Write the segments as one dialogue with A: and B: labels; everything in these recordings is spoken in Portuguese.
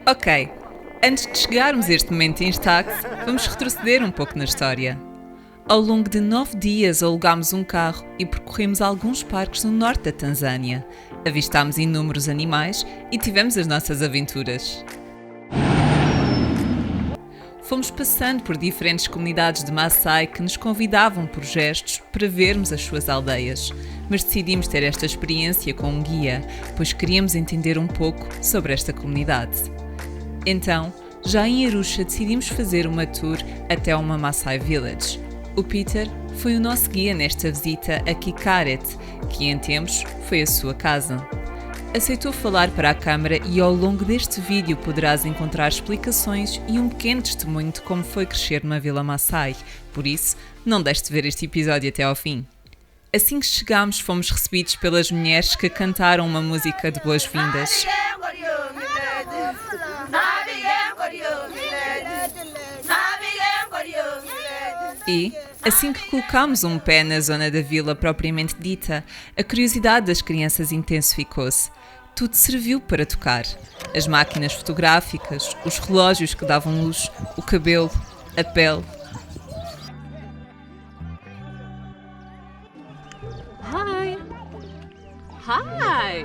A: Ok, antes de chegarmos a este momento em destaque, vamos retroceder um pouco na história. Ao longo de 9 dias alugámos um carro e percorremos alguns parques no norte da Tanzânia. Avistámos inúmeros animais e tivemos as nossas aventuras. Fomos passando por diferentes comunidades de Maasai que nos convidavam por gestos para vermos as suas aldeias, mas decidimos ter esta experiência com um guia, pois queríamos entender um pouco sobre esta comunidade. Então, já em Arusha decidimos fazer uma tour até uma Maasai Village. O Peter foi o nosso guia nesta visita a Kikaret, que em tempos foi a sua casa. Aceitou falar para a câmara e ao longo deste vídeo poderás encontrar explicações e um pequeno testemunho de como foi crescer numa vila Maasai, por isso não deixes de ver este episódio até ao fim. Assim que chegámos fomos recebidos pelas mulheres que cantaram uma música de boas-vindas. E, assim que colocámos um pé na zona da vila propriamente dita, a curiosidade das crianças intensificou-se. Tudo serviu para tocar. As máquinas fotográficas, os relógios que davam luz, o cabelo, a pele.
B: Hi. Hi.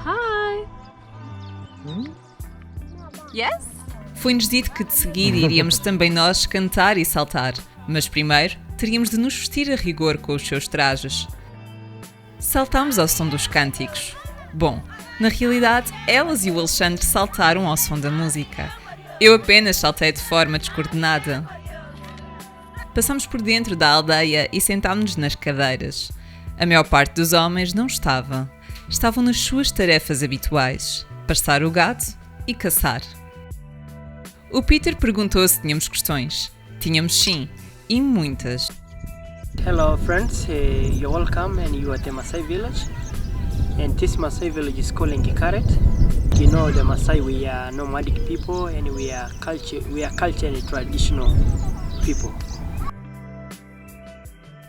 B: Hi. Yes?
A: Foi-nos dito que de seguida iríamos também nós cantar e saltar, mas primeiro teríamos de nos vestir a rigor com os seus trajes. Saltámos ao som dos cânticos. Bom, na realidade, elas e o Alexandre saltaram ao som da música. Eu apenas saltei de forma descoordenada. Passámos por dentro da aldeia e sentámos-nos nas cadeiras. A maior parte dos homens não estava. Estavam nas suas tarefas habituais, pastar o gado e caçar. O Peter perguntou se tínhamos questões. Tínhamos sim, e muitas.
C: Hello friends, you're welcome and you are at the Maasai village. And this Maasai village is called Kikaret. You know the Maasai, we are nomadic people and we are culturally traditional people.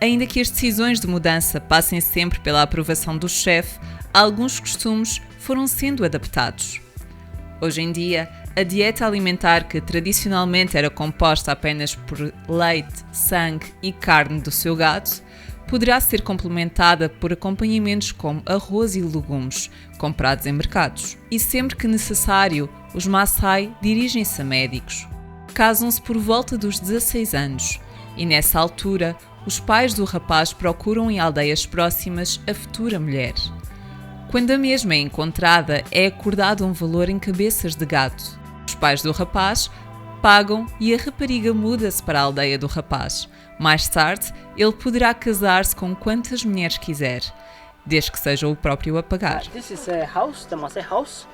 A: Ainda que as decisões de mudança passem sempre pela aprovação do chefe, alguns costumes foram sendo adaptados. Hoje em dia, a dieta alimentar que tradicionalmente era composta apenas por leite, sangue e carne do seu gado, poderá ser complementada por acompanhamentos como arroz e legumes, comprados em mercados. E sempre que necessário, os Maasai dirigem-se a médicos. Casam-se por volta dos 16 anos e nessa altura, os pais do rapaz procuram em aldeias próximas a futura mulher. Quando a mesma é encontrada, é acordado um valor em cabeças de gado. Os pais do rapaz pagam e a rapariga muda-se para a aldeia do rapaz. Mais tarde, ele poderá casar-se com quantas mulheres quiser, desde que seja o próprio a pagar.
C: This is a house, the Maasai house.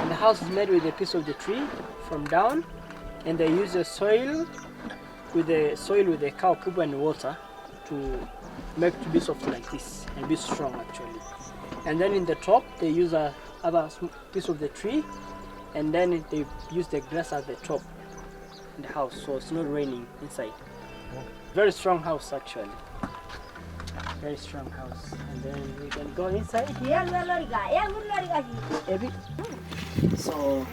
C: And the house is made with a piece of the tree from down. And they use the soil with the cow poop and water to make it to be soft like this and be strong actually. And then in the top they use a other piece of the tree, and then they use the grass at the top in the house, so it's not raining inside. Very strong house actually. Very strong house. And then we can go inside here. So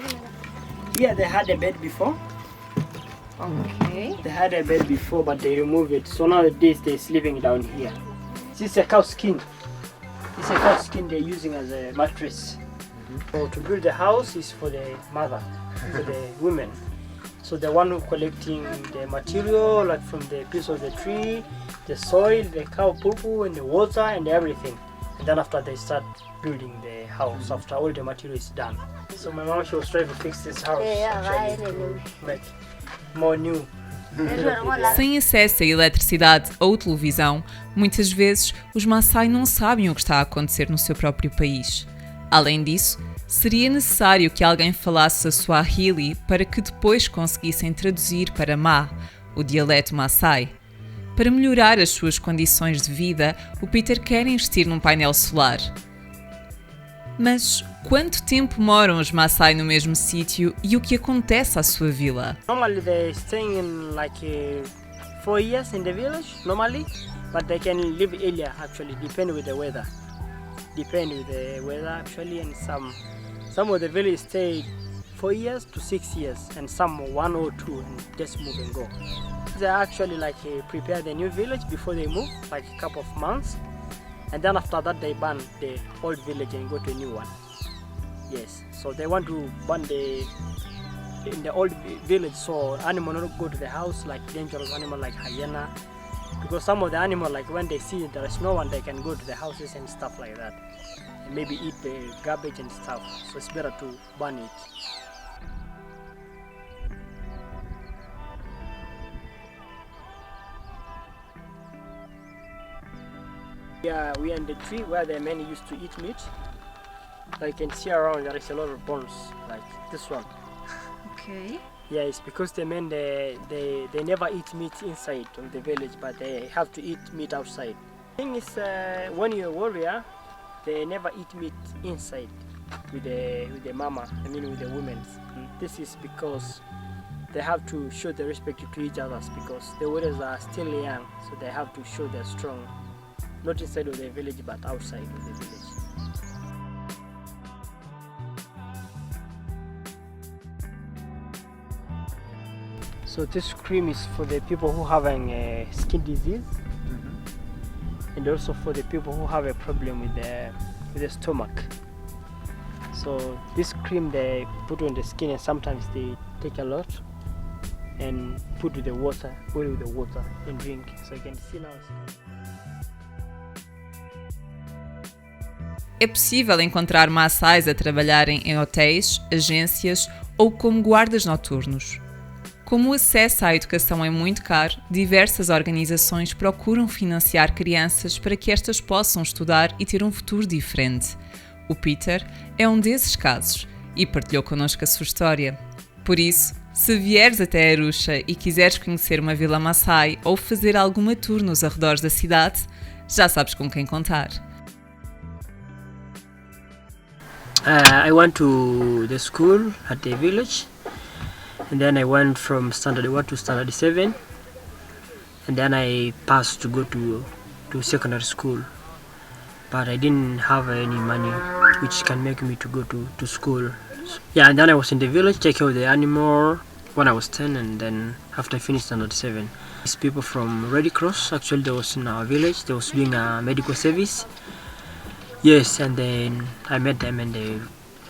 C: here they had a bed before.
B: Okay.
C: They had a bed before, but they removed it. So nowadays they're sleeping down here. This is a cow skin. This is a cow skin they're using as a mattress. So to build the house is for the mother, for the women. So the one who collecting the material, like from the piece of the tree, the soil, the cow poo and the water and everything. And then after they start building the house, after all the material is done. So my mom, she was trying to fix this house, actually, to make more new.
A: Sem acesso à eletricidade ou televisão, muitas vezes os Maasai não sabem o que está a acontecer no seu próprio país. Além disso, seria necessário que alguém falasse a Swahili para que depois conseguissem traduzir para Ma, o dialeto Maasai. Para melhorar as suas condições de vida, o Peter quer investir num painel solar. Mas quanto tempo moram os Maasai no mesmo sítio e o que acontece à sua vila?
C: Normally they're staying in like 4 years in the village, normally, but they can live earlier actually, depending with the weather. depend with the weather actually, and some of the village stay 4 years to 6 years, and some 1 or 2 and just move and go. They actually like prepare the new village before they move, like a couple of months, and then after that they burn the old village and go to a new one. Yes, so they want to burn in the old village, so animal not go to the house, like dangerous animal like hyena, because some of the animal, like when they see there is no one, they can go to the houses and stuff like that, and maybe eat the garbage and stuff, so it's better to burn it. Yeah, we are in the tree where the men used to eat meat. Like you can see around, there is a lot of bones, like this one.
B: Okay.
C: Yeah, it's because the men they never eat meat inside of the village, but they have to eat meat outside. The thing is, when you're a warrior, they never eat meat inside with the mama. I mean with the women. This is because they have to show the respect to each other, because the warriors are still young, so they have to show they're strong, not inside of the village but outside of the village. So this cream is for the people who having skin disease, and also for the people who have a problem with the stomach. So this cream they put on the skin, and sometimes they take a lot and put with the water, boil with the water and drink. So you can see now.
A: É possível encontrar Maasais a trabalharem em hotéis, agências ou como guardas noturnos. Como o acesso à educação é muito caro, diversas organizações procuram financiar crianças para que estas possam estudar e ter um futuro diferente. O Peter é um desses casos e partilhou connosco a sua história. Por isso, se vieres até Arusha e quiseres conhecer uma vila Maasai ou fazer alguma tour nos arredores da cidade, já sabes com quem contar.
C: I went to the school at the village, and then I went from standard 1 to standard 7, and then I passed to go to secondary school, but I didn't have any money which can make me to go to school. Yeah, and then I was in the village, take care of the animal when I was 10, and then after I finished standard 7. These people from Red Cross, actually they was in our village, they was doing a medical service. Yes, and then I met them, and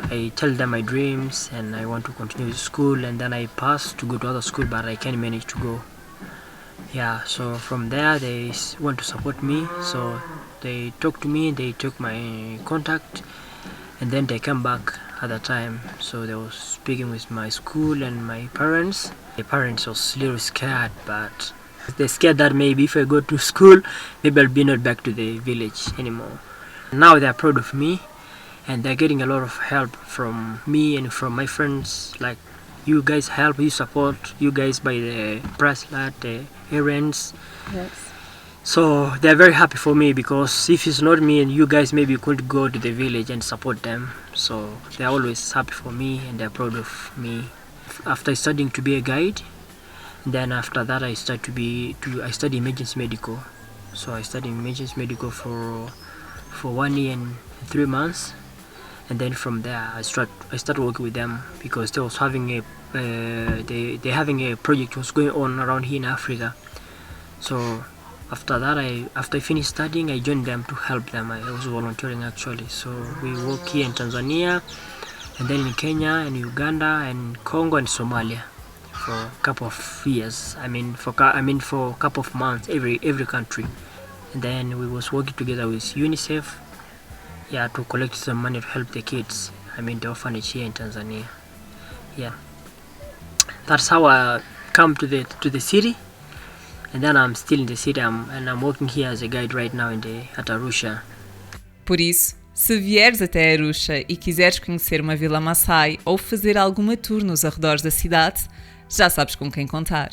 C: I tell them my dreams, and I want to continue with school, and then I passed to go to other school, but I can't manage to go. Yeah, so from there they want to support me, so they talked to me, they took my contact, and then they came back at the time, so they was speaking with my school and my parents. The parents was a little scared, but they're scared that maybe if I go to school, maybe I'll be not back to the village anymore. Now they're proud of me, and they're getting a lot of help from me and from my friends. Like, you guys help, you support, you guys buy the bracelet, the earrings.
B: Yes.
C: So they're very happy for me, because if it's not me and you guys, maybe you could go to the village and support them. So they're always happy for me, and they're proud of me. After studying to be a guide, then after that I study emergency medical. So I studied emergency medical for 1 year and 3 months, and then from there I started working with them, because they was having they having a project was going on around here in Africa. So after that, after I finished studying, I joined them to help them. I was volunteering actually. So we work here in Tanzania, and then in Kenya and Uganda and Congo and Somalia for a couple of years. For a couple of months, every country. And then we was working together with UNICEF, to collect some money to help the kids. The orphanage here in Tanzania. Yeah, that's how I come to the city, and then I'm still in the city, and I'm working here as a guide right now at Arusha.
A: Por isso, se vieres até Arusha e quiseres conhecer uma vila Maasai ou fazer alguma tour nos arredores da cidade, já sabes com quem contar.